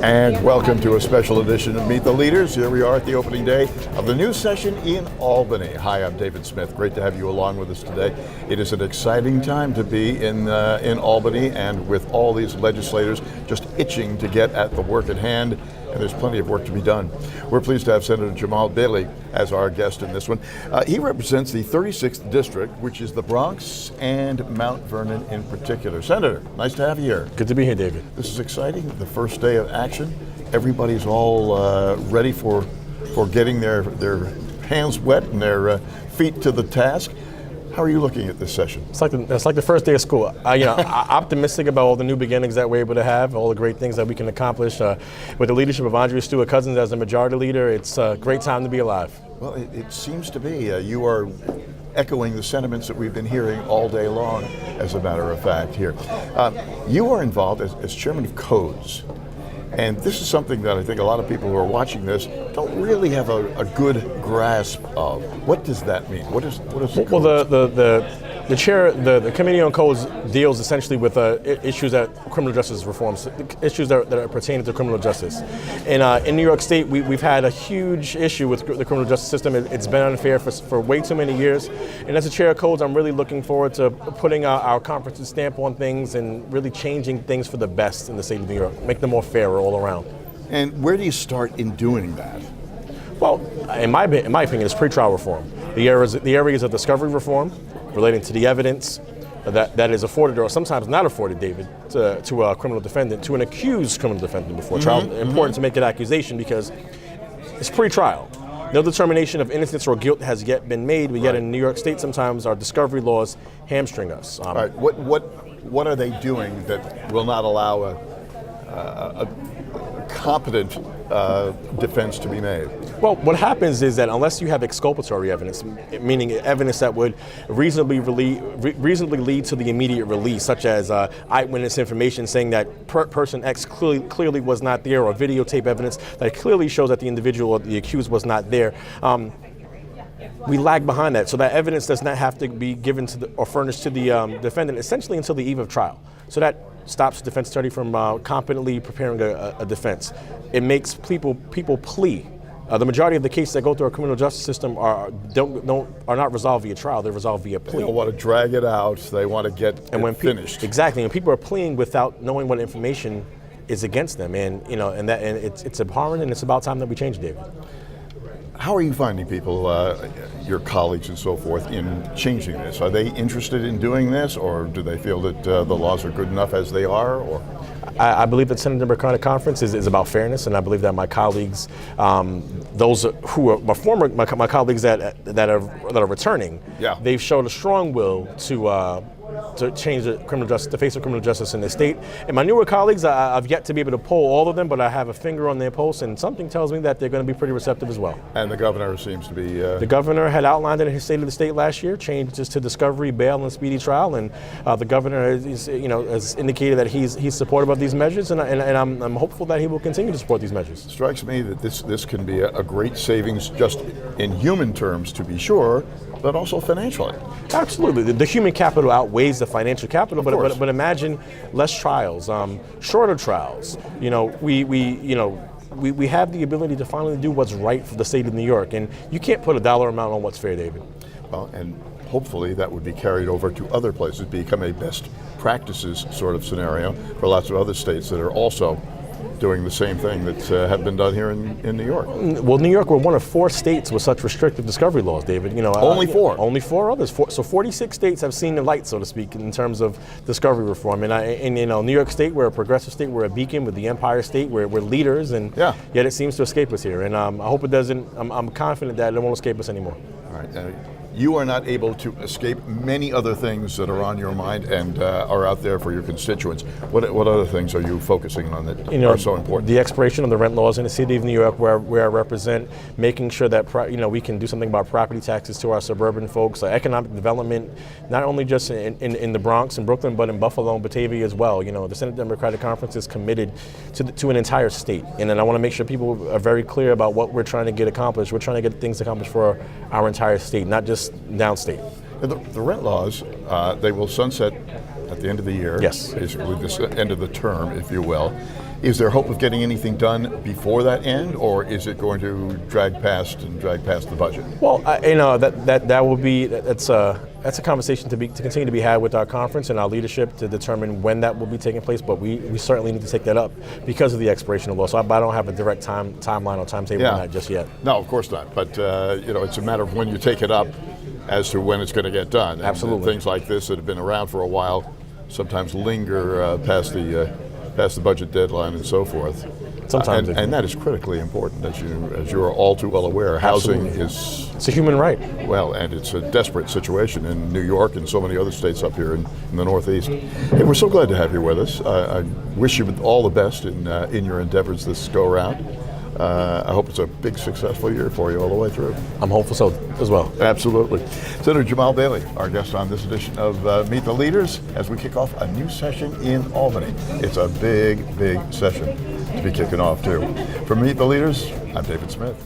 And welcome to a special edition of Meet the Leaders. Here we are at the opening day of the new session in Albany. Hi, I'm David Smith. Great to have you along with us today. It is an exciting time to be in Albany, and with all these legislators just itching to get at the work at hand, and there's plenty of work to be done. We're pleased to have Senator Jamaal Bailey as our guest in this one. He represents the 36th District, which is the Bronx and Mount Vernon in particular. Senator, nice to have you here. Good to be here, David. This is exciting, the first day of action. Everybody's all ready for getting their hands wet and their feet to the task. How are you looking at this session? It's like the first day of school. Optimistic about all the new beginnings that we're able to have, all the great things that we can accomplish. With the leadership of Andrea Stewart Cousins as the majority leader, it's a great time to be alive. Well, it seems to be. You are echoing the sentiments that we've been hearing all day long, as a matter of fact, here. You are involved as chairman of codes. And this is something that I think a lot of people who are watching this don't really have a good grasp of. What does that mean? What is the Well, the Committee on Codes deals essentially with issues that criminal justice reforms, issues that are pertaining to criminal justice. And in New York State, we've had a huge issue with the criminal justice system. It's been unfair for way too many years. And as a chair of Codes, I'm really looking forward to putting our conference's stamp on things and really changing things for the best in the state of New York, make them more fairer all around. And where do you start in doing that? Well, in my opinion, it's pretrial reform. The areas of discovery reform relating to the evidence that is afforded or sometimes not afforded, David, to a criminal defendant, to an accused criminal defendant before trial. Important to make an accusation because it's pretrial. No determination of innocence or guilt has yet been made, but yet in New York State, sometimes our discovery laws hamstring us. All right, what are they doing that will not allow a competent defense to be made? Well, what happens is that unless you have exculpatory evidence, meaning evidence that would reasonably lead to the immediate release, such as eyewitness information saying that person X clearly was not there, or videotape evidence that clearly shows that the individual or the accused was not there, we lag behind that. So that evidence does not have to be given to or furnished to the defendant essentially until the eve of trial. So that stops the defense attorney from competently preparing a defense. It makes people plea. The majority of the cases that go through our criminal justice system are not resolved via trial; they're resolved via plea. They don't want to drag it out; they want to get it finished. Exactly, and people are pleading without knowing what information is against them, and it's abhorrent, and it's about time that we change, David. How are you finding people, your colleagues and so forth, in changing this? Are they interested in doing this, or do they feel that the laws are good enough as they are? Or I believe that Senate Democratic Conference is about fairness, and I believe that my colleagues, those who are my colleagues that are returning, they've showed a strong will to change the face of criminal justice in the state. And my newer colleagues, I've yet to be able to poll all of them, but I have a finger on their pulse, and something tells me that they're going to be pretty receptive as well. And the governor seems to be... The governor had outlined it in his State of the State last year, changes to discovery, bail, and speedy trial, and the governor has indicated that he's supportive of these measures, and I'm hopeful that he will continue to support these measures. It strikes me that this can be a great savings just in human terms, to be sure, but also financially. Absolutely. The human capital outweighs the financial capital, but imagine less trials, shorter trials. We have the ability to finally do what's right for the state of New York, and you can't put a dollar amount on what's fair, David. Well, and hopefully that would be carried over to other places, become a best practices sort of scenario for lots of other states that are also doing the same thing that have been done here in New York. Well, New York, we're one of 4 states with such restrictive discovery laws, David. Only 4? Only 4 others. So 46 states have seen the light, so to speak, in terms of discovery reform. And New York State, we're a progressive state, we're a beacon. With the Empire State, we're leaders, and yet it seems to escape us here. And I hope it doesn't. I'm confident that it won't escape us anymore. All right. You are not able to escape many other things that are on your mind and are out there for your constituents. What other things are you focusing on that are so important? The expiration of the rent laws in the city of New York, where I represent, making sure that we can do something about property taxes to our suburban folks, economic development, not only just in the Bronx and Brooklyn, but in Buffalo and Batavia as well. The Senate Democratic Conference is committed to an entire state, and then I want to make sure people are very clear about what we're trying to get accomplished. We're trying to get things accomplished for our entire state, not just downstate. The rent laws, they will sunset at the end of the year. Yes. Basically, this end of the term, if you will. Is there hope of getting anything done before that end, or is it going to drag past the budget? Well, that will be that's a conversation to continue to be had with our conference and our leadership to determine when that will be taking place. But we certainly need to take that up because of the expiration of law. So I don't have a direct timeline or timetable on that just yet. No, of course not. But it's a matter of when you take it up as to when it's going to get done. Absolutely. And things like this that have been around for a while sometimes linger past the budget deadline and so forth. Sometimes, and that is critically important, as you are all too well aware. Housing it's a human right. Well, and it's a desperate situation in New York and so many other states up here in the Northeast. Hey, we're so glad to have you with us. I wish you all the best in your endeavors this go around. I hope it's a big, successful year for you all the way through. I'm hopeful so as well. Absolutely. Senator Jamaal Bailey, our guest on this edition of Meet the Leaders, as we kick off a new session in Albany. It's a big, big session to be kicking off, too. From Meet the Leaders, I'm David Smith.